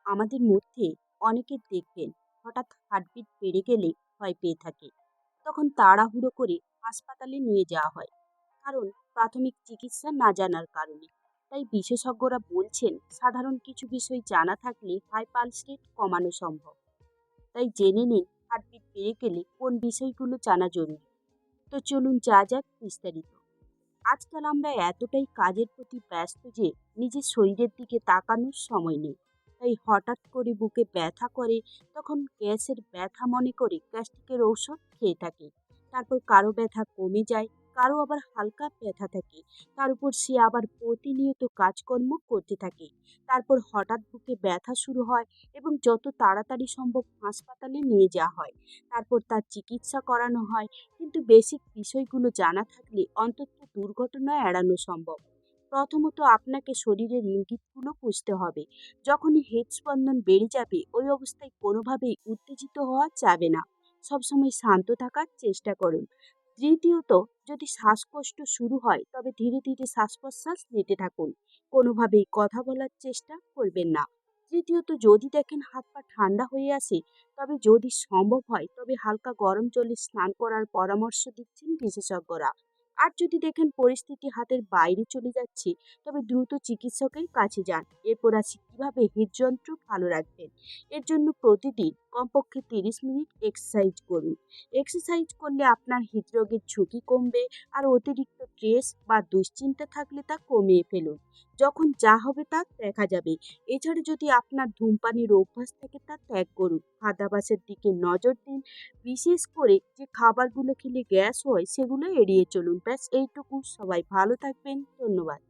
আমাদের মধ্যে অনেকের দেখবেন হঠাৎ হার্টবিট বেড়ে গেলে ভয় পেয়ে থাকে। তখন তাড়াহুড়ো করে হাসপাতালে নিয়ে যাওয়া হয়, কারণ প্রাথমিক চিকিৎসা না জানার কারণে। তাই বিশেষজ্ঞরা বলছেন সাধারণ কিছু বিষয় জানা থাকলে হাই পালস রেট কমানো সম্ভব। তাই জেনে নিন হার্টবিট বেড়ে গেলে কোন বিষয়গুলো জানা জরুরি। তো চলুন যা যাক বিস্তারিত। আজকাল আমরা এতটাই কাজের প্রতি ব্যস্ত যে নিজের শরীরের দিকে তাকানোর সময় নেই। তাই হঠাৎ করে বুকে ব্যথা করে, তখন গ্যাসের ব্যথা মনে করে গ্যাস্ট্রিকের ঔষধ খেয়ে থাকে। তারপর কারো ব্যথা কমে যায়, কারো আবার হালকা ব্যথা থাকে। তার উপর সে আবার প্রতিনিয়ত কাজকর্ম করতে থাকে। তারপর হঠাৎ বুকে ব্যথা শুরু হয় এবং যত তাড়াতাড়ি সম্ভব হাসপাতালে নিয়ে যাওয়া হয়। তারপর তার চিকিৎসা করানো হয়। কিন্তু বেসিক বিষয়গুলো জানা থাকলে অন্তত দুর্ঘটনা এড়ানো সম্ভব। প্রথমত আপনাকে শরীরের ইঙ্গিতগুলো বুঝতে হবে। যখনই হৃদস্পন্দন বেড়ে যাবে ওই অবস্থায় কোনোভাবেই উত্তেজিত হওয়া যাবে না। সবসময় শান্ত থাকার চেষ্টা করুন। দ্বিতীয়ত, যদি শ্বাসকষ্ট শুরু হয় তবে ধীরে ধীরে শ্বাস প্রশ্বাস নিতে থাকুন। কোনোভাবেই কথা বলার চেষ্টা করবেন না। তৃতীয়ত, যদি দেখেন হাত পা ঠান্ডা হয়ে আসে, তবে যদি সম্ভব হয় তবে হালকা গরম জলে স্নান করার পরামর্শ দিচ্ছেন বিশেষজ্ঞরা। আর যদি দেখেন পরিস্থিতি হাতের বাইরে চলে যাচ্ছে, তবে দ্রুত চিকিৎসকের কাছে যান। এরপর আসি কিভাবে হৃদযন্ত্র ভালো রাখবেন। এর জন্য প্রতিদিন কমপক্ষে 30 মিনিট এক্সারসাইজ করুন। এক্সারসাইজ করলে আপনার হৃদরোগের ঝুঁকি কমবে। আর অতিরিক্ত স্ট্রেস বা দুশ্চিন্তা থাকলে তা কমিয়ে ফেলুন। যখন যা হবে তা দেখা যাবে। এছাড়া যদি আপনার ধূমপানের অভ্যাস থাকে তা ত্যাগ করুন। খাদ্যাভ্যাসের দিকে নজর দিন। বিশেষ করে যে খাবারগুলো খেলে গ্যাস হয় সেগুলো এড়িয়ে চলুন। ব্যাস এইটুকু। সবাই ভালো থাকবেন। ধন্যবাদ।